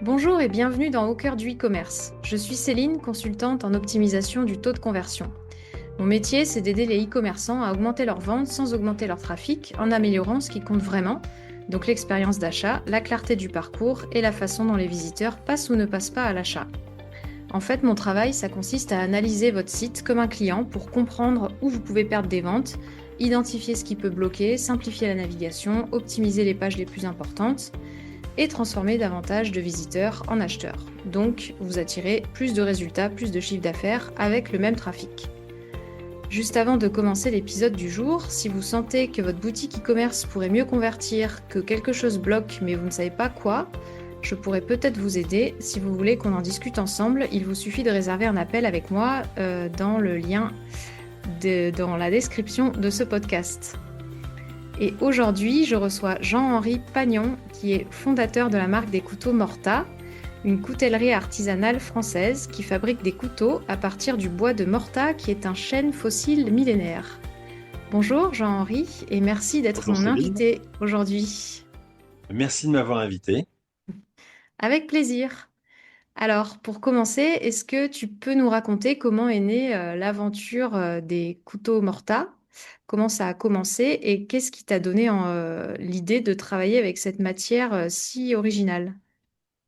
Bonjour et bienvenue dans Au cœur du e-commerce. Je suis Céline, consultante en optimisation du taux de conversion. Mon métier, c'est d'aider les e-commerçants à augmenter leurs ventes sans augmenter leur trafic, en améliorant ce qui compte vraiment, donc l'expérience d'achat, la clarté du parcours et la façon dont les visiteurs passent ou ne passent pas à l'achat. En fait, mon travail, ça consiste à analyser votre site comme un client pour comprendre où vous pouvez perdre des ventes, identifier ce qui peut bloquer, simplifier la navigation, optimiser les pages les plus importantes et transformer davantage de visiteurs en acheteurs. Donc, vous attirez plus de résultats, plus de chiffre d'affaires avec le même trafic. Juste avant de commencer l'épisode du jour, si vous sentez que votre boutique e-commerce pourrait mieux convertir, que quelque chose bloque mais vous ne savez pas quoi, je pourrais peut-être vous aider. Si vous voulez qu'on en discute ensemble, il vous suffit de réserver un appel avec moi dans le lien dans la description de ce podcast. Et aujourd'hui, je reçois Jean-Henri Pagnon, qui est fondateur de la marque des couteaux Morta, une coutellerie artisanale française qui fabrique des couteaux à partir du bois de Morta, qui est un chêne fossile millénaire. Bonjour Jean-Henri, et merci d'être Bonjour mon Céline, invité aujourd'hui. merci de m'avoir invité. Avec plaisir. Alors, pour commencer, est-ce que tu peux nous raconter comment est née l'aventure des couteaux Morta? Comment ça a commencé et qu'est-ce qui t'a donné l'idée de travailler avec cette matière si originale?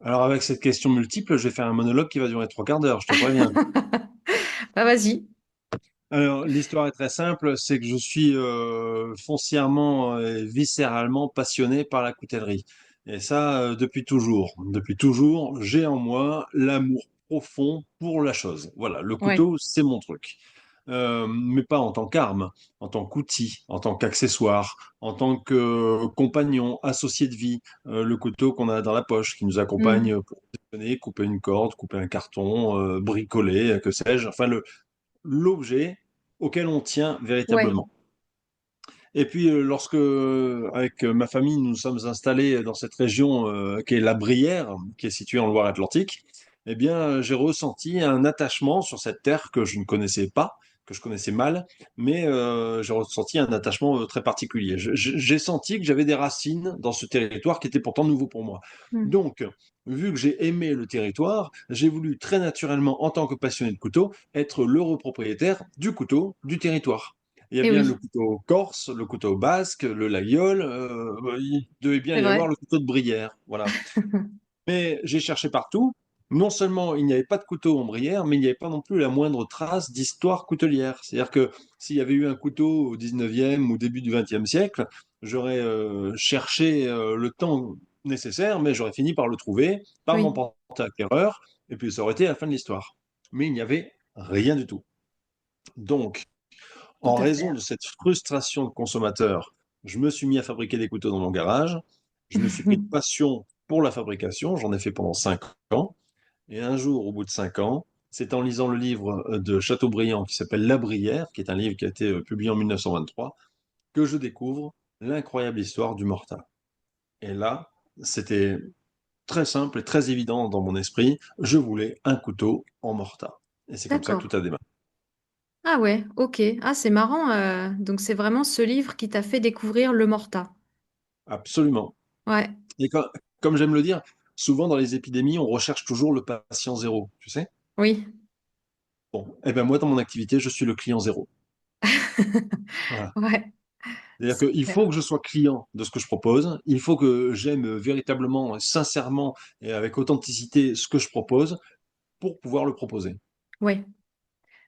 Alors avec cette question multiple, je vais faire un monologue qui va durer 3 quarts d'heure, je te préviens. Bah vas-y. Alors l'histoire est très simple, c'est que je suis foncièrement et viscéralement passionné par la coutellerie. Et ça depuis toujours. Depuis toujours, j'ai en moi l'amour profond pour la chose. Voilà, le Ouais. couteau, c'est mon truc. Mais pas en tant qu'arme, en tant qu'outil, en tant qu'accessoire, en tant que compagnon, associé de vie. Le couteau qu'on a dans la poche, qui nous Hmm. accompagne pour déjeuner, couper une corde, couper un carton, bricoler, que sais-je. Enfin, l'objet auquel on tient Ouais. véritablement. Et puis, lorsque, avec ma famille, nous nous sommes installés dans cette région qui est la Brière, qui est située en Loire-Atlantique, eh bien, j'ai ressenti un attachement sur cette terre que je ne connaissais pas, que je connaissais mal, mais j'ai ressenti un attachement très particulier. J'ai senti que j'avais des racines dans ce territoire qui était pourtant nouveau pour moi. Hmm. Donc, vu que j'ai aimé le territoire, j'ai voulu très naturellement, en tant que passionné de couteau, être l'heureux propriétaire du couteau du territoire. Il y a Eh bien le oui, couteau corse, le couteau basque, le laguiole, il devait bien c'est y avoir vrai. le couteau de Brière, voilà. Mais j'ai cherché partout. Non seulement il n'y avait pas de couteau en Brière, mais il n'y avait pas non plus la moindre trace d'histoire coutelière. C'est-à-dire que s'il y avait eu un couteau au 19e ou début du 20e siècle, j'aurais cherché le temps nécessaire, mais j'aurais fini par le trouver, par Oui, m'emporter acquéreur, et puis ça aurait été la fin de l'histoire. Mais il n'y avait rien du tout. Donc, tout en à fait. raison de cette frustration de consommateur, je me suis mis à fabriquer des couteaux dans mon garage. Je me suis pris de passion pour la fabrication. J'en ai fait pendant 5 ans. Et un jour, au bout de 5 ans, c'est en lisant le livre de Chateaubriand qui s'appelle La Brière, qui est un livre qui a été publié en 1923, que je découvre l'incroyable histoire du Morta. Et là, c'était très simple et très évident dans mon esprit. Je voulais un couteau en Morta. Et c'est comme ça que D'accord. tout a démarré. Ah ouais, ok. Ah, c'est marrant. Donc c'est vraiment ce livre qui t'a fait découvrir le Morta. Absolument. Ouais, Et comme j'aime le dire, souvent dans les épidémies, on recherche toujours le patient zéro, tu sais? oui. Bon, eh ben moi, dans mon activité, je suis le client zéro. Voilà. Ouais, C'est-à-dire c'est qu'il faut clair. que je sois client de ce que je propose, il faut que j'aime véritablement, sincèrement et avec authenticité ce que je propose pour pouvoir le proposer. Ouais.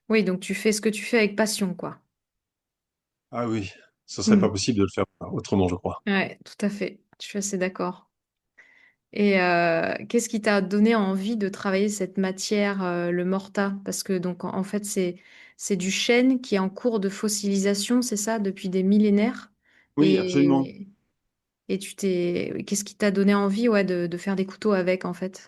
Oui, donc tu fais ce que tu fais avec passion, quoi. Ah oui, ce serait pas Hmm. possible de le faire autrement, je crois. Ouais, tout à fait. Je suis assez d'accord. Et qu'est-ce qui t'a donné envie de travailler cette matière, le morta? Parce que donc en fait c'est du chêne qui est en cours de fossilisation, c'est ça, depuis des millénaires. Oui, absolument. Et, et qu'est-ce qui t'a donné envie, ouais, de faire des couteaux avec en fait?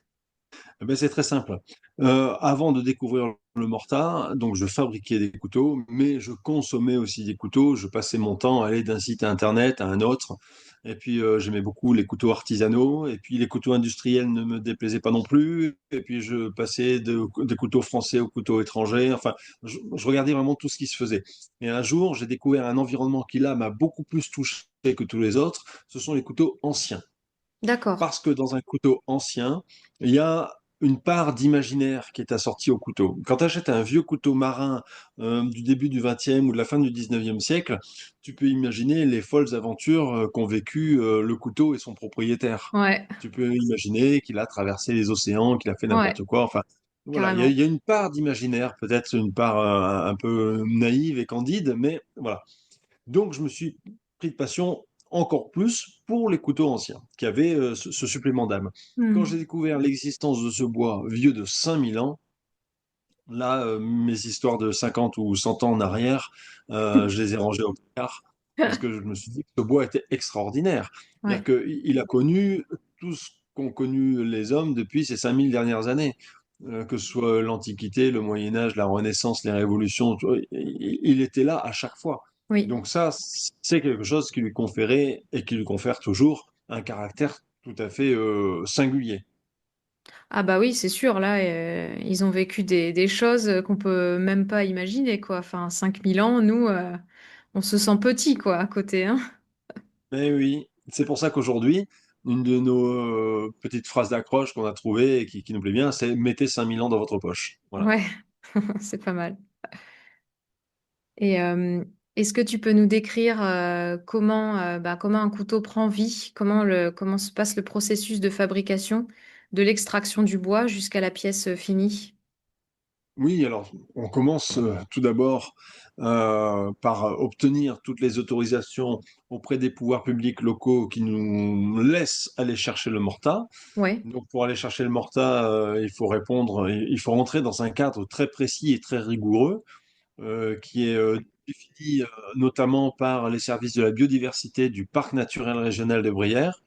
Eh ben, c'est très simple. Avant de découvrir le morta, donc je fabriquais des couteaux, mais je consommais aussi des couteaux. Je passais mon temps à aller d'un site internet à un autre. Et puis j'aimais beaucoup les couteaux artisanaux. Et puis les couteaux industriels ne me déplaisaient pas non plus. Et puis je passais des couteaux français aux couteaux étrangers. Enfin, je regardais vraiment tout ce qui se faisait. Et un jour, j'ai découvert un environnement qui là m'a beaucoup plus touché que tous les autres. Ce sont les couteaux anciens. D'accord. Parce que dans un couteau ancien, il y a une part d'imaginaire qui est assortie au couteau. Quand tu achètes un vieux couteau marin du début du XXe ou de la fin du XIXe siècle, tu peux imaginer les folles aventures qu'ont vécu le couteau et son propriétaire. Ouais, Tu peux imaginer qu'il a traversé les océans, qu'il a fait ouais, n'importe quoi. Enfin, voilà, carrément. il y a une part d'imaginaire, peut-être une part un peu naïve et candide, mais voilà. Donc, je me suis pris de passion encore plus pour les couteaux anciens, qui avaient ce supplément d'âme. Quand Hmm. j'ai découvert l'existence de ce bois vieux de 5000 ans, là, mes histoires de 50 ou 100 ans en arrière, je les ai rangées au placard, parce que je me suis dit que ce bois était extraordinaire. C'est-à-dire Ouais, qu'il a connu tout ce qu'ont connu les hommes depuis ces 5000 dernières années. Que ce soit l'Antiquité, le Moyen Âge, la Renaissance, les révolutions, tu vois, il était là à chaque fois. oui. Donc ça, c'est quelque chose qui lui conférait et qui lui confère toujours un caractère tout à fait singulier. Ah bah oui, c'est sûr, là, ils ont vécu des choses qu'on peut même pas imaginer, quoi. Enfin, 5000 ans, nous, on se sent petit, quoi, à côté, hein. Eh oui, c'est pour ça qu'aujourd'hui, une de nos petites phrases d'accroche qu'on a trouvées et qui nous plaît bien, c'est mettez 5000 ans dans votre poche. Voilà. Ouais, c'est pas mal. Et est-ce que tu peux nous décrire comment un couteau prend vie, comment se passe le processus de fabrication, de l'extraction du bois jusqu'à la pièce finie? Oui, alors on commence tout d'abord par obtenir toutes les autorisations auprès des pouvoirs publics locaux qui nous laissent aller chercher le morta. Ouais, Donc pour aller chercher le morta, il faut répondre, il faut rentrer dans un cadre très précis et très rigoureux. Qui est défini notamment par les services de la biodiversité du parc naturel régional de Brière.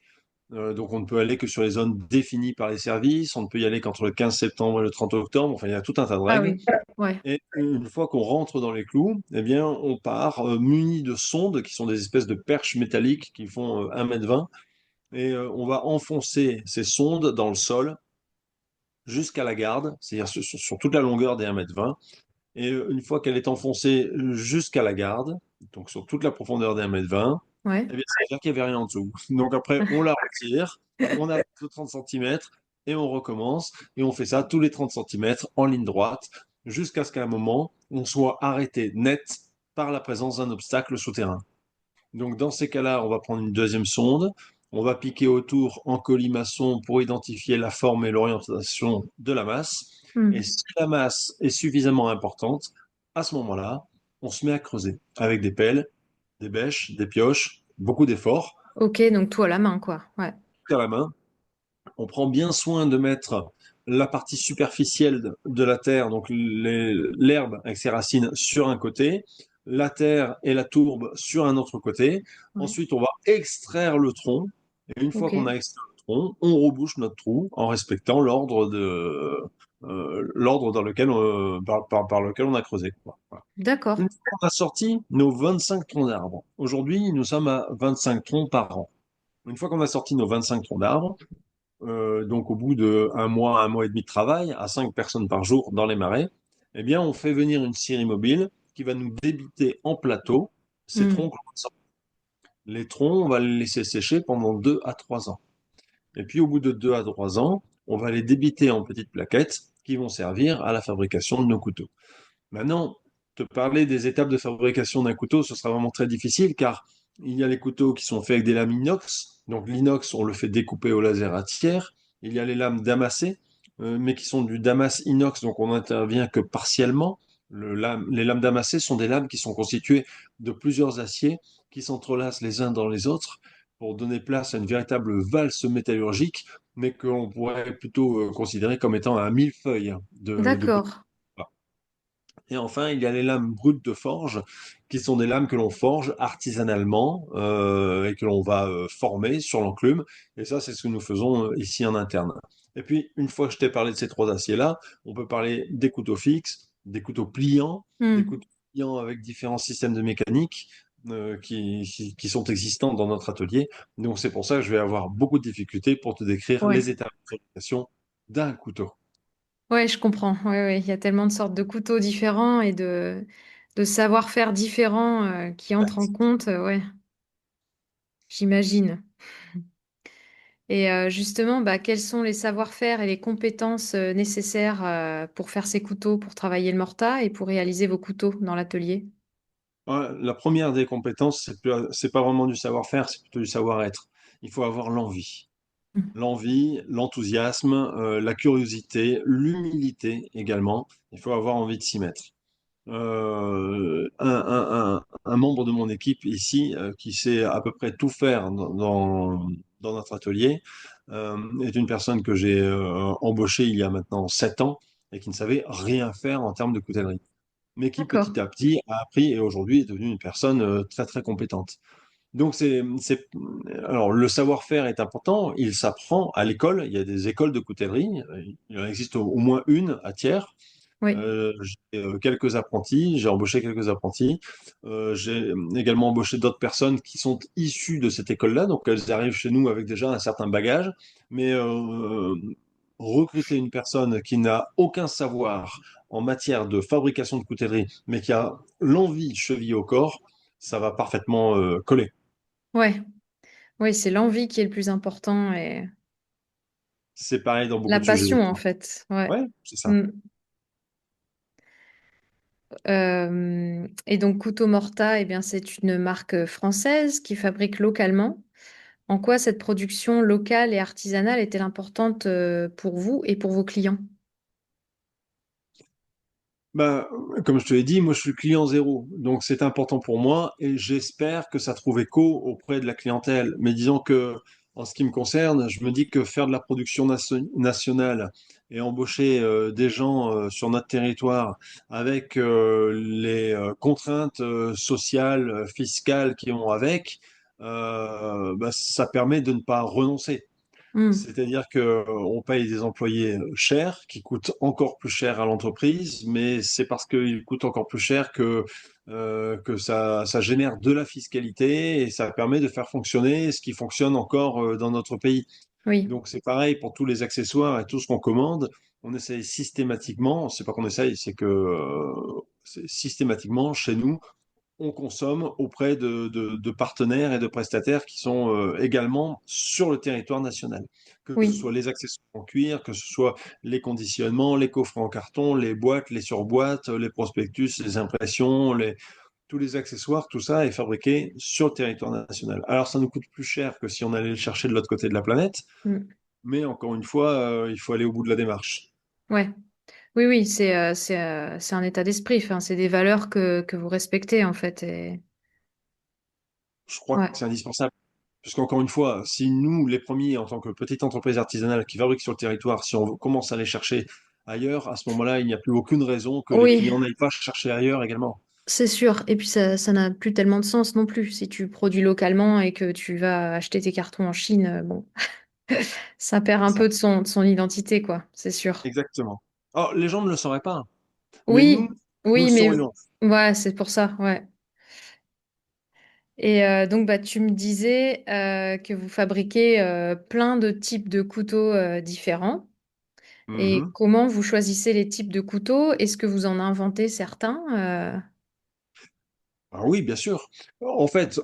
Donc on ne peut aller que sur les zones définies par les services, on ne peut y aller qu'entre le 15 septembre et le 30 octobre, enfin il y a tout un tas de ah règles. oui, ouais, Et une fois qu'on rentre dans les clous, eh bien on part muni de sondes qui sont des espèces de perches métalliques qui font 1,20 m et on va enfoncer ces sondes dans le sol jusqu'à la garde, c'est-à-dire sur toute la longueur des 1,20 m. Et une fois qu'elle est enfoncée jusqu'à la garde, donc sur toute la profondeur des 1,20 m, ouais. eh bien, ça veut dire qu'il n'y avait rien en dessous. Donc après, on la retire, on a de 30 centimètres et on recommence. Et on fait ça tous les 30 centimètres en ligne droite jusqu'à ce qu'à un moment, on soit arrêté net par la présence d'un obstacle souterrain. Donc dans ces cas-là, on va prendre une deuxième sonde, on va piquer autour en colimaçon pour identifier la forme et l'orientation de la masse. Et Hmm. si la masse est suffisamment importante, à ce moment-là, on se met à creuser avec des pelles, des bêches, des pioches, beaucoup d'efforts, Ok, donc tout à la main, quoi. Ouais, à la main. On prend bien soin de mettre la partie superficielle de la terre, donc l'herbe avec ses racines sur un côté, la terre et la tourbe sur un autre côté. ouais, Ensuite, on va extraire le tronc. Et une fois ok, qu'on a extrait le tronc, on rebouche notre trou en respectant l'ordre dans lequel par lequel on a creusé. Voilà. d'accord. Une fois qu'on a sorti nos 25 troncs d'arbres, aujourd'hui, nous sommes à 25 troncs par an. Une fois qu'on a sorti nos 25 troncs d'arbres, donc au bout de un mois et demi de travail, à 5 personnes par jour dans les marais, eh bien, on fait venir une scierie mobile qui va nous débiter en plateau ces Hmm. troncs que l'on sort. Les troncs, on va les laisser sécher pendant 2 à 3 ans. Et puis, au bout de 2 à 3 ans, on va les débiter en petites plaquettes qui vont servir à la fabrication de nos couteaux. Maintenant, te parler des étapes de fabrication d'un couteau, ce sera vraiment très difficile car il y a les couteaux qui sont faits avec des lames inox. Donc l'inox, on le fait découper au laser à tiers. Il y a les lames damassées, mais qui sont du damas inox, donc on n'intervient que partiellement. Les lames damassées sont des lames qui sont constituées de plusieurs aciers qui s'entrelacent les uns dans les autres pour donner place à une véritable valse métallurgique, mais que l'on pourrait plutôt considérer comme étant un millefeuille de couteaux. D'accord. Et enfin, il y a les lames brutes de forge, qui sont des lames que l'on forge artisanalement et que l'on va former sur l'enclume. Et ça, c'est ce que nous faisons ici en interne. Et puis, une fois que je t'ai parlé de ces trois aciers-là, on peut parler des couteaux fixes, des couteaux pliants, des Hmm. couteaux pliants avec différents systèmes de mécanique qui sont existants dans notre atelier. Donc, c'est pour ça que je vais avoir beaucoup de difficultés pour te décrire Ouais. les étapes de fabrication d'un couteau. Ouais, je comprends. Ouais, ouais. Il y a tellement de sortes de couteaux différents et de savoir-faire différents qui entrent en compte. Ouais, j'imagine. Et justement, bah, quels sont les savoir-faire et les compétences nécessaires pour faire ces couteaux, pour travailler le morta et pour réaliser vos couteaux dans l'atelier? Ouais, la première des compétences, c'est pas vraiment du savoir-faire, c'est plutôt du savoir-être. Il faut avoir l'envie. Mm. L'envie, l'enthousiasme, la curiosité, l'humilité également. Il faut avoir envie de s'y mettre. Un membre de mon équipe ici, qui sait à peu près tout faire dans notre atelier, est une personne que j'ai embauchée il y a maintenant 7 ans et qui ne savait rien faire en termes de coutellerie, mais qui D'accord. petit à petit a appris et aujourd'hui est devenue une personne très très compétente. Donc alors le savoir-faire est important, il s'apprend à l'école, il y a des écoles de coutellerie, il en existe au moins une à Thiers. Oui, J'ai quelques apprentis, j'ai embauché quelques apprentis. J'ai également embauché d'autres personnes qui sont issues de cette école-là, donc elles arrivent chez nous avec déjà un certain bagage. Mais recruter une personne qui n'a aucun savoir en matière de fabrication de coutellerie, mais qui a l'envie chevillée au corps, ça va parfaitement coller. ouais, oui, c'est l'envie qui est le plus important et C'est pareil dans beaucoup la de sujets passion en d'autres. fait. Ouais. Ouais, c'est ça. Mm. Et donc Couteau Morta, eh bien, c'est une marque française qui fabrique localement. En quoi cette production locale et artisanale est-elle importante pour vous et pour vos clients? Ben, comme je te l'ai dit, moi je suis client zéro, donc c'est important pour moi et j'espère que ça trouve écho auprès de la clientèle. Mais disons que, en ce qui me concerne, je me dis que faire de la production nationale et embaucher des gens sur notre territoire avec les contraintes sociales, fiscales qui vont avec, ben, ça permet de ne pas renoncer. Mm. C'est-à-dire qu'on paye des employés chers, qui coûtent encore plus cher à l'entreprise, mais c'est parce qu'ils coûtent encore plus cher que ça génère de la fiscalité et ça permet de faire fonctionner ce qui fonctionne encore dans notre pays. Oui, Donc c'est pareil pour tous les accessoires et tout ce qu'on commande. On essaye systématiquement, c'est pas qu'on essaye, c'est que c'est systématiquement chez nous, on consomme auprès de partenaires et de prestataires qui sont également sur le territoire national. Que ce oui, soit les accessoires en cuir, que ce soit les conditionnements, les coffrets en carton, les boîtes, les surboîtes, les prospectus, les impressions, tous les accessoires, tout ça est fabriqué sur le territoire national. Alors ça nous coûte plus cher que si on allait le chercher de l'autre côté de la planète, mm. mais encore une fois, il faut aller au bout de la démarche. Ouais. Oui, oui, c'est un état d'esprit. Enfin, c'est des valeurs que vous respectez en fait. Et... Je crois que Ouais. c'est indispensable. Parce qu'encore une fois, si nous, les premiers, en tant que petite entreprise artisanale qui fabrique sur le territoire, si on commence à les chercher ailleurs, à ce moment-là, il n'y a plus aucune raison que les Oui, clients n'aillent pas chercher ailleurs également. c'est sûr. Et puis ça n'a plus tellement de sens non plus. Si tu produis localement et que tu vas acheter tes cartons en Chine, bon, ça perd un C'est ça. peu de son identité, quoi. C'est sûr. Exactement. Alors, les gens ne le sauraient pas, mais Oui, nous le oui, mais saurions. ouais, c'est pour ça, ouais. Et donc, bah, tu me disais que vous fabriquez plein de types de couteaux différents. Et Mhm. comment vous choisissez les types de couteaux? Est-ce que vous en inventez certains? Ah oui, bien sûr. En fait,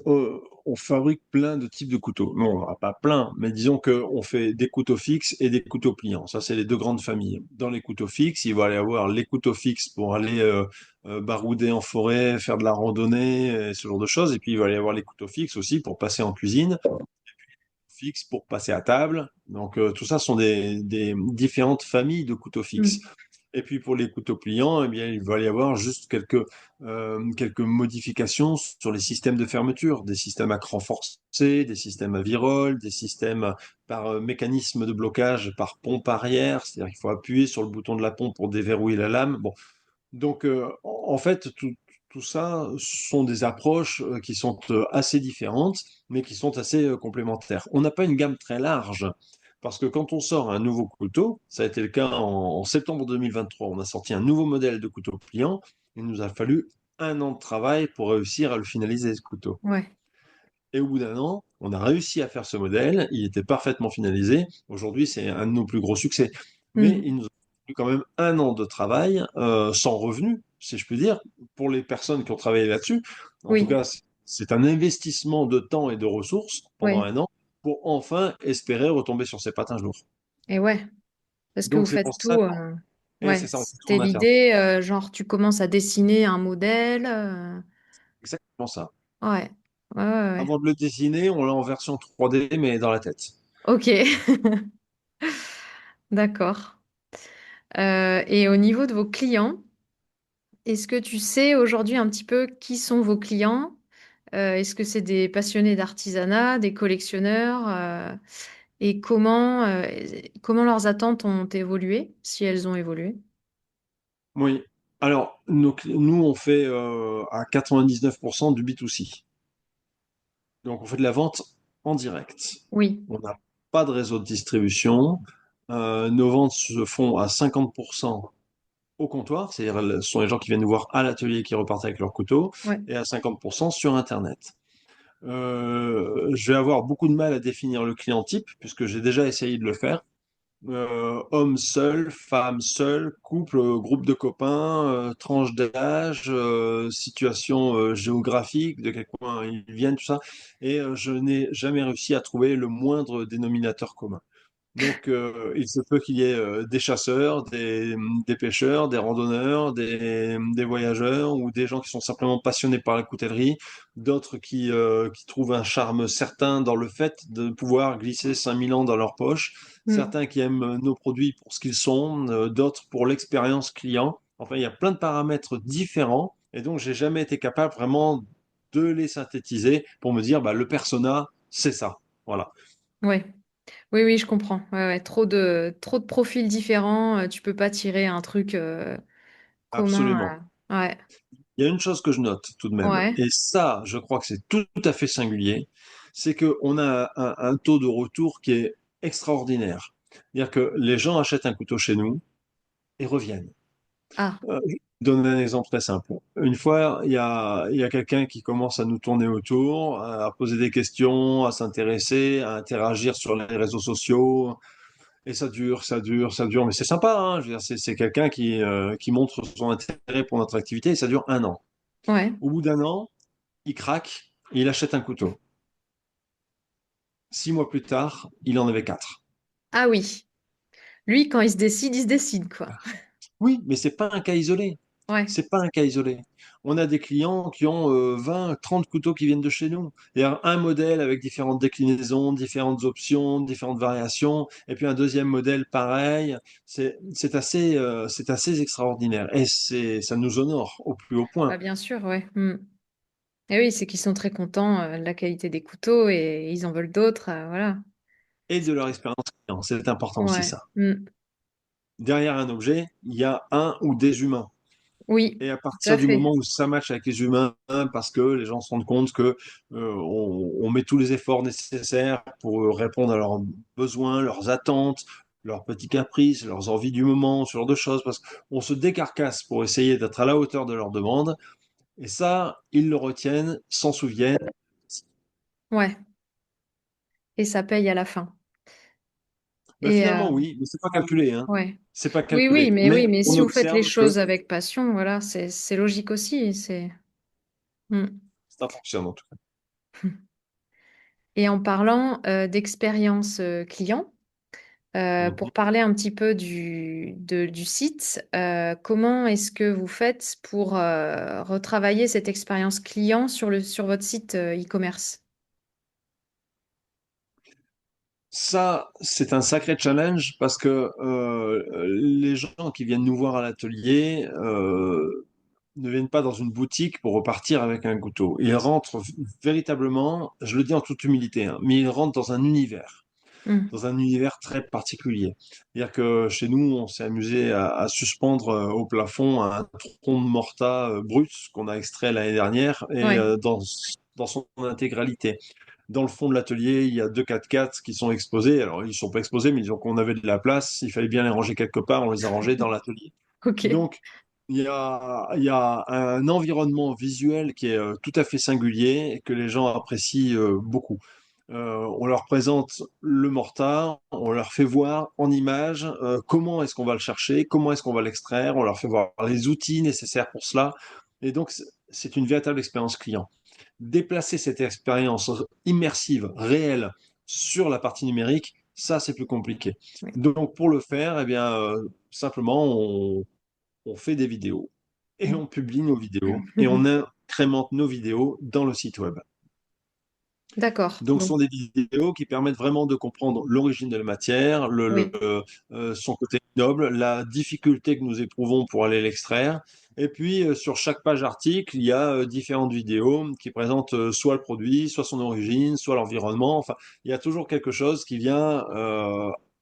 on fabrique plein de types de couteaux. Non, pas plein, mais disons qu'on fait des couteaux fixes et des couteaux pliants. Ça, c'est les deux grandes familles. Dans les couteaux fixes, il va y avoir les couteaux fixes pour aller barouder en forêt, faire de la randonnée, et ce genre de choses. Et puis, il va y avoir les couteaux fixes aussi pour passer en cuisine, fixes pour passer à table. Donc, tout ça sont des différentes familles de couteaux fixes. Hmm. Et puis pour les couteaux pliants, eh bien, il va y avoir juste quelques modifications sur les systèmes de fermeture, des systèmes à cran forcé, des systèmes à virole, des systèmes par mécanisme de blocage par pompe arrière, c'est-à-dire qu'il faut appuyer sur le bouton de la pompe pour déverrouiller la lame. Bon, donc en fait, tout ça sont des approches qui sont assez différentes, mais qui sont assez complémentaires. On n'a pas une gamme très large. Parce que quand on sort un nouveau couteau, ça a été le cas en septembre 2023, on a sorti un nouveau modèle de couteau pliant. Il nous a fallu 1 an de travail pour réussir à le finaliser, ce couteau. Ouais. Et au bout d'1 an, on a réussi à faire ce modèle. Il était parfaitement finalisé. Aujourd'hui, c'est un de nos plus gros succès. Mais Hmm. il nous a fallu quand même 1 an de travail sans revenu, si je puis dire, pour les personnes qui ont travaillé là-dessus. En tout Oui, cas, c'est un investissement de temps et de ressources pendant oui. 1 an pour enfin espérer retomber sur ses pattes un jour. Et ouais, parce que vous Donc c'est faites pour ça tout. et Ouais, c'est ça, on fait tout c'était en interne. l'idée, genre tu commences à dessiner un modèle. Exactement ça. Ouais, ouais, ouais, ouais. Avant de le dessiner, on l'a en version 3D, mais dans la tête. Ok, d'accord. Et au niveau de vos clients, est-ce que tu sais aujourd'hui un petit peu qui sont vos clients? Est-ce que c'est des passionnés d'artisanat, des collectionneurs? Et comment leurs attentes ont évolué, si elles ont évolué? Oui. Alors, nous, on fait à 99% du B2C. Donc, on fait de la vente en direct. Oui, On n'a pas de réseau de distribution. Nos ventes se font à 50% au comptoir, c'est-à-dire ce sont les gens qui viennent nous voir à l'atelier qui repartent avec leur couteau, ouais. et à 50% sur Internet. Je vais avoir beaucoup de mal à définir le client type, puisque j'ai déjà essayé de le faire. Homme seul, femme seule, couple, groupe de copains, tranche d'âge, situation géographique, de quel coin ils viennent, tout ça. Et je n'ai jamais réussi à trouver le moindre dénominateur commun. Donc, il se peut qu'il y ait des chasseurs, des pêcheurs, des randonneurs, des voyageurs ou des gens qui sont simplement passionnés par la coutellerie, d'autres qui trouvent un charme certain dans le fait de pouvoir glisser 5000 ans dans leur poche, Mm. certains qui aiment nos produits pour ce qu'ils sont, d'autres pour l'expérience client. Enfin, il y a plein de paramètres différents et donc j'ai jamais été capable vraiment de les synthétiser pour me dire, bah, le persona, c'est ça. Voilà, Ouais. Oui, oui, je comprends. Ouais, ouais. Trop de profils différents. Tu peux pas tirer un truc absolument. commun. Ouais. Il y a une chose que je note tout de même, Ouais. et ça, je crois que c'est tout à fait singulier, c'est qu'on a un taux de retour qui est extraordinaire. C'est-à-dire que les gens achètent un couteau chez nous et reviennent. Ah, Je donne un exemple très simple. Une fois, il y a quelqu'un qui commence à nous tourner autour, à poser des questions, à s'intéresser, à interagir sur les réseaux sociaux, et ça dure, ça dure, ça dure. Mais c'est sympa, hein. Je veux dire, c'est quelqu'un qui montre son intérêt pour notre activité, et ça dure un an. ouais. Au bout d'un an, il craque et il achète un couteau. 6 mois plus tard, il en avait quatre. Ah oui. Lui, quand il se décide, quoi. Oui, mais c'est pas un cas isolé. Ouais. C'est pas un cas isolé. On a des clients qui ont 20, 30 couteaux qui viennent de chez nous. Il y a un modèle avec différentes déclinaisons, différentes options, différentes variations, et puis un deuxième modèle pareil. C'est assez extraordinaire. Et ça nous honore au plus haut point. Bah, bien sûr, ouais. Mm. Et oui, c'est qu'ils sont très contents de la qualité des couteaux et ils en veulent d'autres. Voilà. Et de leur expérience client. C'est important aussi Ouais. ça. Mm. Derrière un objet, il y a un ou des humains. Oui, Et à tout partir à du fait. moment où ça matche avec les humains, parce que les gens se rendent compte que on met tous les efforts nécessaires pour répondre à leurs besoins, leurs attentes, leurs petits caprices, leurs envies du moment, ce genre de choses, parce qu'on se décarcasse pour essayer d'être à la hauteur de leurs demandes. Et ça, ils le retiennent, s'en souviennent. Ouais. Et ça paye à la fin. Ben, Et finalement, oui, mais c'est pas calculé, hein. ouais. C'est pas Oui, calculé. oui, Mais mais on si vous faites les observe que choses avec passion, voilà, c'est logique aussi. Mm. ça fonctionne en tout cas. Et en parlant d'expérience client, Mhm. pour parler un petit peu du site, comment est-ce que vous faites pour retravailler cette expérience client sur votre site e-commerce? Ça, c'est un sacré challenge parce que les gens qui viennent nous voir à l'atelier ne viennent pas dans une boutique pour repartir avec un couteau. Ils rentrent véritablement, je le dis en toute humilité, hein, mais ils rentrent Mm. dans un univers très particulier. C'est-à-dire que chez nous, on s'est amusé à suspendre au plafond un tronc de morta brut qu'on a extrait l'année dernière et Ouais, dans son intégralité. Dans le fond de l'atelier, il y a deux 4x4 qui sont exposés. Alors, ils ne sont pas exposés, mais disons qu'on avait de la place. Il fallait bien les ranger quelque part. On les a rangés dans l'atelier. ok. Donc, il y a un environnement visuel qui est tout à fait singulier et que les gens apprécient beaucoup. On leur présente le mortar, on leur fait voir en image comment est-ce qu'on va le chercher, comment est-ce qu'on va l'extraire, on leur fait voir les outils nécessaires pour cela. Et donc, c'est une véritable expérience client. Déplacer cette expérience immersive, réelle, Sur la partie numérique, ça, c'est plus compliqué. Oui. Donc, pour le faire, eh bien, simplement, on fait des vidéos et on publie nos vidéos et on incrémente nos vidéos dans le site web. D'accord. Donc, ce Donc, sont des vidéos qui permettent vraiment de comprendre l'origine de la matière, oui. son côté noble, la difficulté que nous éprouvons pour aller l'extraire. Et puis, sur chaque page article, il y a différentes vidéos qui présentent soit le produit, soit son origine, soit l'environnement. Enfin, il y a toujours quelque chose qui vient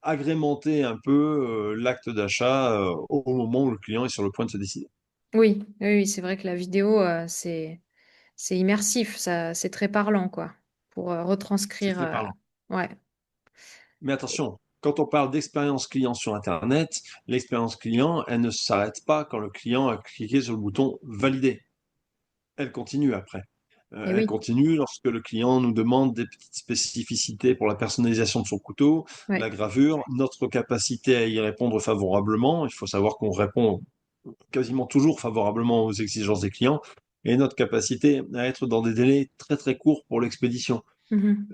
agrémenter un peu l'acte d'achat au moment où le client est sur le point de se décider. Oui, oui, oui, c'est vrai que la vidéo, c'est immersif, ça, c'est très parlant, quoi, pour C'est retranscrire. très parlant. Ouais. Mais attention, quand on parle d'expérience client sur Internet, l'expérience client, elle ne s'arrête pas quand le client a cliqué sur le bouton valider. Elle continue après. Et Elle oui, continue lorsque le client nous demande des petites spécificités pour la personnalisation de son couteau, ouais. la gravure, notre capacité à y répondre favorablement. Il faut savoir qu'on répond quasiment toujours favorablement aux exigences des clients et notre capacité à être dans des délais très très courts pour l'expédition Mhm.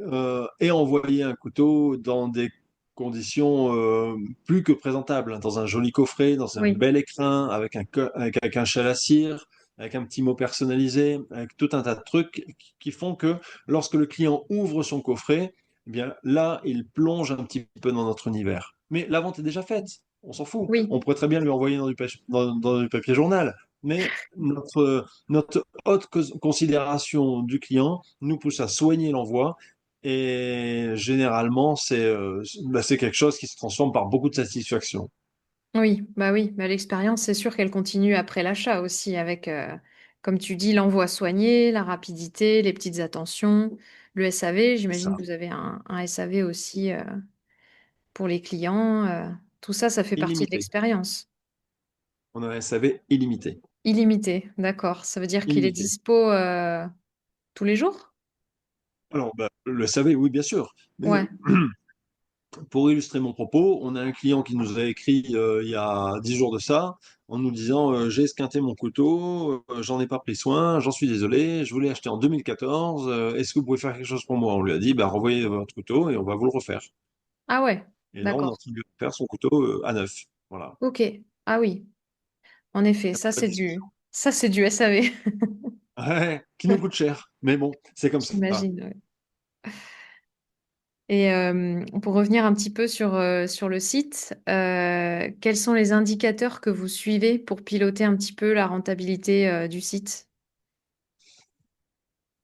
et envoyer un couteau dans des conditions plus que présentables, hein, dans un joli coffret, dans un Oui, bel écrin, avec un châle à cire, avec un petit mot personnalisé, avec tout un tas de trucs qui font que lorsque le client ouvre son coffret, eh bien là, il plonge un petit peu dans notre univers. Mais la vente est déjà faite, on s'en fout. oui, On pourrait très bien lui envoyer dans du papier journal. Mais notre haute considération du client nous pousse à soigner l'envoi et généralement, c'est quelque chose qui se transforme par beaucoup de satisfaction. oui, bah oui. Bah, l'expérience, c'est sûr qu'elle continue après l'achat aussi, avec, comme tu dis, l'envoi soigné, la rapidité, les petites attentions, le SAV. C'est J'imagine ça, que vous avez un SAV aussi pour les clients. Tout ça, ça fait partie de illimité. l'expérience. On a un SAV illimité. Illimité, d'accord. Ça veut dire qu'il est Illimité. dispo tous les jours? Alors, bah, le SAV, oui, bien sûr. Mais Ouais. pour illustrer mon propos, on a un client qui nous a écrit il y a 10 jours de ça, en nous disant j'ai esquinté mon couteau, j'en ai pas pris soin, j'en suis désolé, je voulais acheter en 2014, est-ce que vous pouvez faire quelque chose pour moi? On lui a dit bah, renvoyez votre couteau et on va vous le refaire. Ah ouais, Et là, on est en d'accord. train de lui faire son couteau à neuf. Voilà. Ok. Ah oui, en effet, Il n'y a pas de discussion. ça c'est du SAV. Ouais, qui nous coûte cher. Mais bon, c'est comme ça. J'imagine. Ouais. Et pour revenir un petit peu sur le site, quels sont les indicateurs que vous suivez pour piloter un petit peu la rentabilité du site?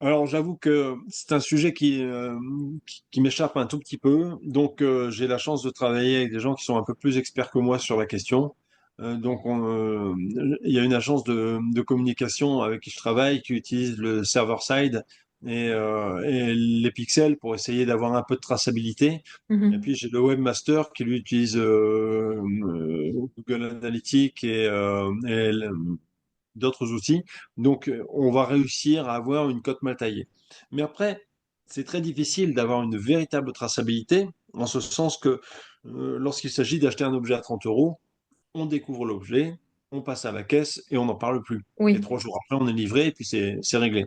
Alors, j'avoue que c'est un sujet qui m'échappe un tout petit peu. Donc, j'ai la chance de travailler avec des gens qui sont un peu plus experts que moi sur la question. Il y a une agence de communication avec qui je travaille qui utilise le server-side et les pixels pour essayer d'avoir un peu de traçabilité. Et Mhm. puis, j'ai le webmaster qui lui utilise Google Analytics et d'autres outils. Donc, on va réussir à avoir une cote mal taillée. Mais après, c'est très difficile d'avoir une véritable traçabilité, en ce sens que lorsqu'il s'agit d'acheter un objet à 30 euros, on découvre l'objet, on passe à la caisse et on n'en parle plus. Et Oui, 3 jours après, on est livré et puis c'est réglé.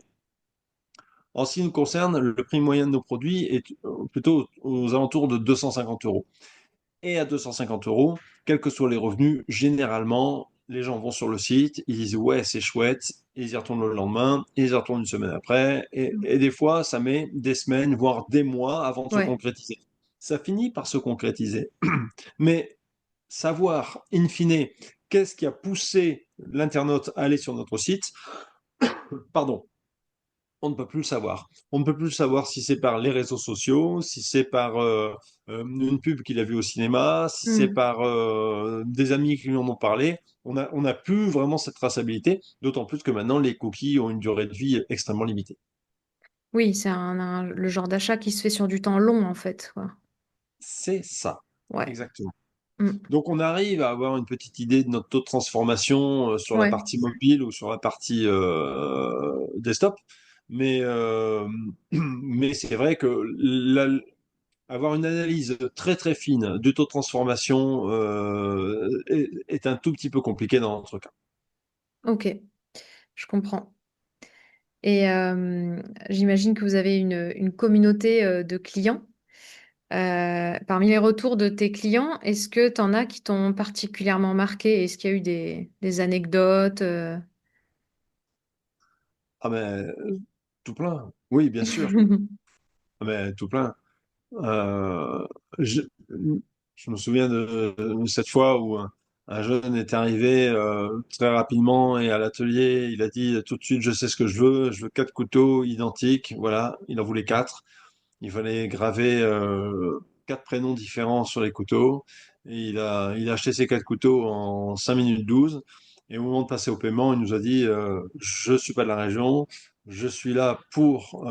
En ce qui nous concerne, le prix moyen de nos produits est plutôt aux alentours de 250 euros. Et à 250 euros, quels que soient les revenus, généralement, les gens vont sur le site, ils disent ouais, c'est chouette, ils y retournent le lendemain, ils y retournent une semaine après, et des fois, ça met des semaines, voire des mois avant de se ouais. concrétiser. Ça finit par se concrétiser. Mais savoir, in fine, qu'est-ce qui a poussé l'internaute à aller sur notre site, pardon, on ne peut plus le savoir. On ne peut plus le savoir si c'est par les réseaux sociaux, si c'est par une pub qu'il a vue au cinéma, si c'est Mhm. par des amis qui lui en ont parlé. On a plus vraiment cette traçabilité, d'autant plus que maintenant les cookies ont une durée de vie extrêmement limitée. Oui, c'est le genre d'achat qui se fait sur du temps long, en fait, quoi. C'est ça, Ouais. exactement. Mm. Donc on arrive à avoir une petite idée de notre taux de transformation sur la Ouais. partie mobile ou sur la partie desktop, mais, mais c'est vrai que avoir une analyse très très fine du taux de transformation est un tout petit peu compliqué dans notre cas. Ok, je comprends. Et j'imagine que vous avez une communauté de clients. Parmi les retours de tes clients, est-ce que tu en as qui t'ont particulièrement marqué? Est-ce qu'il y a eu des anecdotes? Ah mais tout plein. Oui, bien sûr. Ah, mais tout plein. Euh, je, je me souviens de cette fois où un jeune est arrivé très rapidement et à l'atelier, il a dit tout de suite, je sais ce que je veux quatre couteaux identiques. Voilà, il en voulait quatre. Il fallait graver quatre prénoms différents sur les couteaux. Et il a acheté ces quatre couteaux en 5 minutes 12. Et au moment de passer au paiement, il nous a dit je suis pas de la région, je suis là pour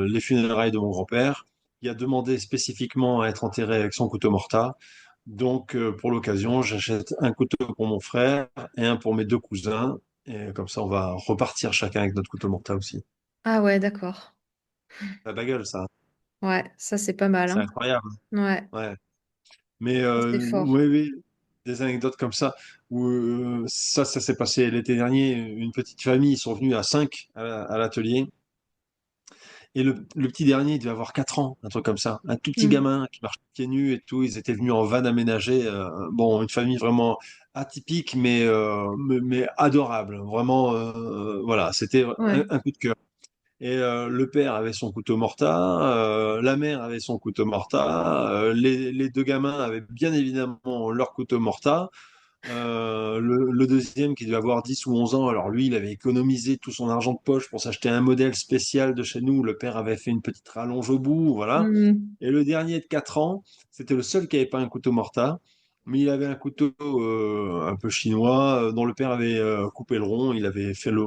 les funérailles de mon grand-père. Il a demandé spécifiquement à être enterré avec son couteau morta. Donc, pour l'occasion, j'achète un couteau pour mon frère et un pour mes deux cousins. Et comme ça, on va repartir chacun avec notre couteau morta aussi. Ah ouais, d'accord. La bagueule, ça. Ouais, ça c'est pas mal, C'est hein. incroyable. Ouais, Ouais. Mais ça, c'est fort. oui, oui, des anecdotes comme ça, où ça s'est passé l'été dernier. Une petite famille, ils sont venus à 5 à l'atelier. Et le petit dernier, il devait avoir 4 ans, un truc comme ça. Un tout petit Hmm. gamin qui marche pieds nus et tout. Ils étaient venus en van aménagé. Bon, une famille vraiment atypique, mais adorable. Vraiment, voilà, c'était Ouais. un coup de cœur. Et le père avait son couteau morta, la mère avait son couteau morta, les deux gamins avaient bien évidemment leur couteau morta. Le deuxième qui devait avoir 10 ou 11 ans, alors lui, il avait économisé tout son argent de poche pour s'acheter un modèle spécial de chez nous. Le père avait fait une petite rallonge au bout, voilà. Hmm. Et le dernier de 4 ans, c'était le seul qui n'avait pas un couteau morta, mais il avait un couteau un peu chinois dont le père avait coupé le rond, il avait fait le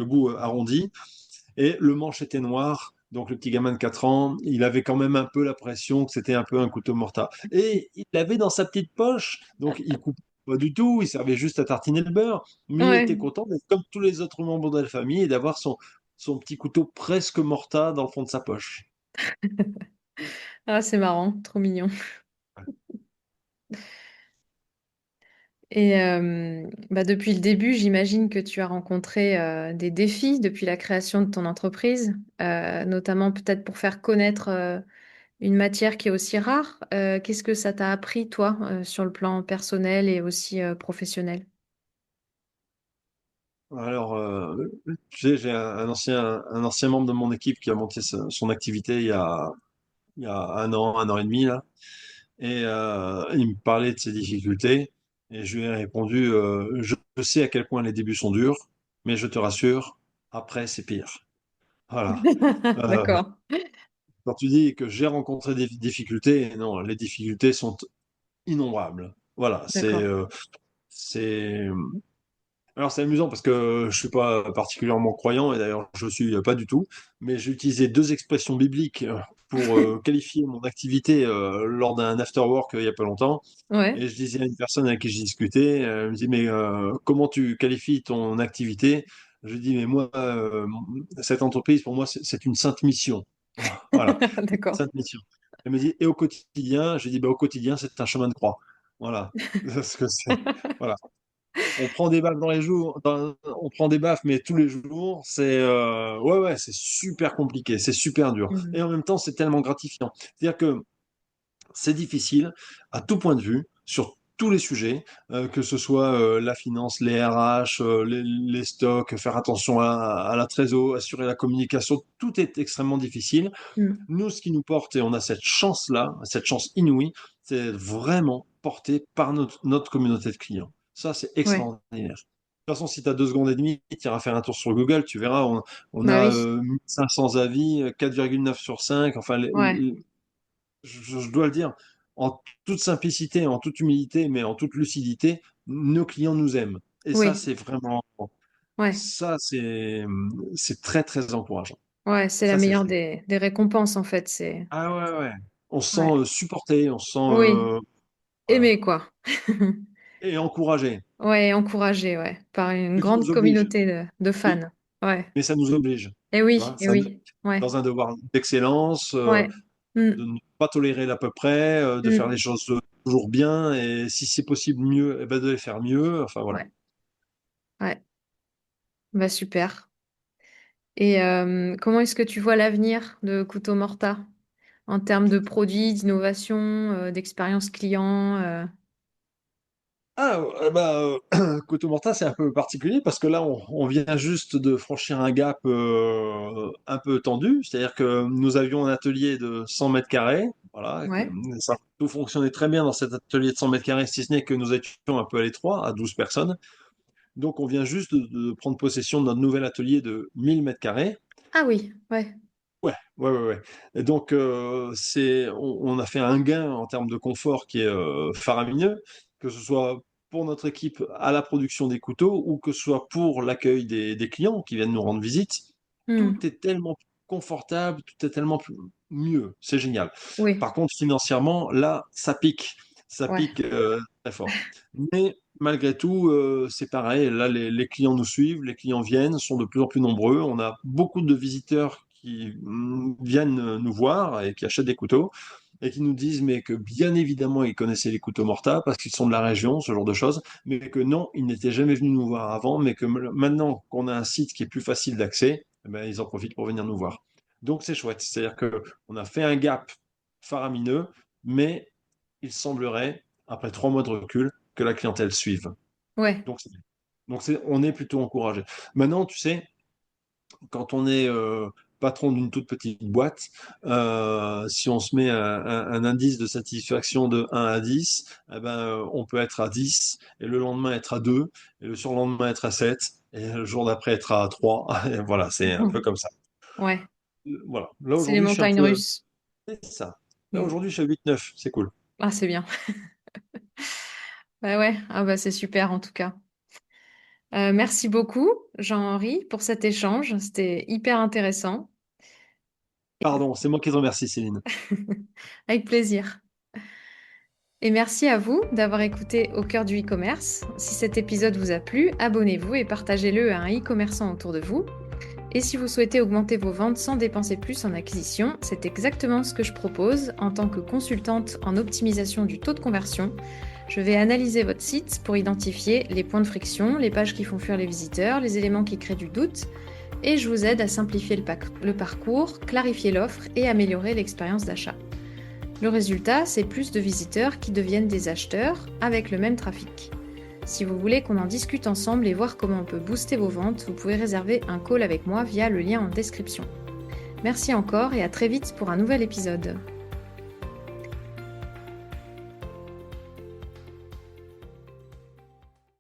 bout arrondi. Et le manche était noir. Donc le petit gamin de 4 ans, il avait quand même un peu la pression que c'était un peu un couteau morta. Et il l'avait dans sa petite poche. Donc il coupe pas du tout, il servait juste à tartiner le beurre. Mais il était Ouais. content d'être comme tous les autres membres de la famille et d'avoir son petit couteau presque morta dans le fond de sa poche. Ah, c'est marrant, trop mignon. Et bah, depuis le début, j'imagine que tu as rencontré des défis depuis la création de ton entreprise, notamment peut-être pour faire connaître une matière qui est aussi rare. Qu'est-ce que ça t'a appris, toi, sur le plan personnel et aussi professionnel? Alors, j'ai un ancien membre de mon équipe qui a monté son activité il y a un an et demi, là. Et il me parlait de ses difficultés. Et je lui ai répondu, je sais à quel point les débuts sont durs, mais je te rassure, après, c'est pire. Voilà. Euh, D'accord, Quand tu dis que j'ai rencontré des difficultés, non, les difficultés sont innombrables. Voilà, d'accord. c'est, alors c'est amusant parce que je suis pas particulièrement croyant et d'ailleurs je suis pas du tout, mais j'ai utilisé deux expressions bibliques pour qualifier mon activité lors d'un after work il y a pas longtemps. Ouais. Et je disais à une personne avec qui j'ai discuté, elle me dit, mais comment tu qualifies ton activité? Je lui dis, mais moi, cette entreprise, pour moi, c'est une sainte mission. Voilà, une D'accord. sainte mission. Elle me dit, et au quotidien? Je lui dis, bah, au quotidien, c'est un chemin de croix. Voilà. Parce que voilà. On prend des baffes dans les jours, on prend des baffes, mais tous les jours, ouais, ouais, c'est super compliqué, c'est super dur. Mhm. Et en même temps, c'est tellement gratifiant. C'est-à-dire que c'est difficile à tout point de vue, sur tous les sujets, que ce soit la finance, les RH, les stocks, faire attention à la trésor, assurer la communication, tout est extrêmement difficile. Mhm. Nous, ce qui nous porte, et on a cette chance-là, cette chance inouïe, c'est vraiment porté par notre communauté de clients. Ça, c'est Ouais. extraordinaire. De toute façon, si tu as 2 secondes et demie, tu iras faire un tour sur Google, tu verras, on Bah a oui. 1500 avis, 4,9 sur 5. Enfin, Ouais. je dois le dire, en toute simplicité, en toute humilité, mais en toute lucidité, nos clients nous aiment. Et ça, Oui. c'est vraiment, Ouais. c'est très, très encourageant. Ouais, c'est la Ça, c'est meilleure génial. des récompenses, en fait. C'est... Ah ouais, ouais. On se sent Ouais. supporté, on se sent Oui. voilà, Aimer, quoi. et encouragé. Ouais, encouragé, ouais. Par une Mais ça grande nous oblige. communauté de Oui, fans. Ouais. mais ça nous oblige. Et Tu oui, vois, et ça, oui. Ouais. dans un devoir d'excellence, Ouais. de Mm. ne pas tolérer l'à peu près, de faire les Mm. choses toujours bien, et si c'est possible mieux, eh ben de les faire mieux. Enfin voilà. Ouais. Ouais. Bah super. Et comment est-ce que tu vois l'avenir de Couteau Morta? en termes de produits, d'innovation, d'expérience client. Ah, Couteau Morta, c'est un peu particulier parce que là, on vient juste de franchir un gap un peu tendu. C'est-à-dire que nous avions un atelier de 100 mètres carrés. Voilà, Ouais. ça tout fonctionnait très bien dans cet atelier de 100 mètres carrés, si ce n'est que nous étions un peu à l'étroit, à 12 personnes. Donc, on vient juste de prendre possession de notre nouvel atelier de 1000 mètres carrés. Ah oui, ouais. Ouais. Et donc, on a fait un gain en termes de confort qui est faramineux, que ce soit pour notre équipe à la production des couteaux ou que ce soit pour l'accueil des clients qui viennent nous rendre visite. Tout Hmm. est tellement plus confortable, tout est tellement mieux. C'est génial. Oui, Par contre, financièrement, là, ça pique. Ça ouais. pique très fort. Mais malgré tout, c'est pareil. Là, les clients nous suivent, les clients viennent, sont de plus en plus nombreux. On a beaucoup de visiteurs qui viennent nous voir et qui achètent des couteaux et qui nous disent mais que bien évidemment ils connaissaient les couteaux Morta parce qu'ils sont de la région, ce genre de choses, mais que non, ils n'étaient jamais venus nous voir avant, mais que maintenant qu'on a un site qui est plus facile d'accès, eh ben, ils en profitent pour venir nous voir. Donc c'est chouette, c'est-à-dire que on a fait un gap faramineux, mais il semblerait, après 3 mois de recul, que la clientèle suive. Ouais. Donc, on est plutôt encouragé. Maintenant, tu sais, quand on est patron d'une toute petite boîte, si on se met un indice de satisfaction de 1 à 10, eh ben, on peut être à 10, et le lendemain être à 2, et le surlendemain être à 7, et le jour d'après être à 3. Et voilà, c'est un peu comme ça. Ouais. Voilà. Là, C'est les aujourd'hui, je suis un montagnes peu... russes. C'est ça. Là, Hmm. aujourd'hui, je suis à 8-9, c'est cool. Ah, c'est bien. Ouais, ouais. Ah bah c'est super en tout cas. Merci beaucoup, Jean-Henri, pour cet échange. C'était hyper intéressant. Pardon, c'est moi qui te remercie, Céline. Avec plaisir. Et merci à vous d'avoir écouté Au cœur du e-commerce. Si cet épisode vous a plu, abonnez-vous et partagez-le à un e-commerçant autour de vous. Et si vous souhaitez augmenter vos ventes sans dépenser plus en acquisition, c'est exactement ce que je propose en tant que consultante en optimisation du taux de conversion. Je vais analyser votre site pour identifier les points de friction, les pages qui font fuir les visiteurs, les éléments qui créent du doute, et je vous aide à simplifier le parcours, clarifier l'offre et améliorer l'expérience d'achat. Le résultat, c'est plus de visiteurs qui deviennent des acheteurs avec le même trafic. Si vous voulez qu'on en discute ensemble et voir comment on peut booster vos ventes, vous pouvez réserver un call avec moi via le lien en description. Merci encore et à très vite pour un nouvel épisode.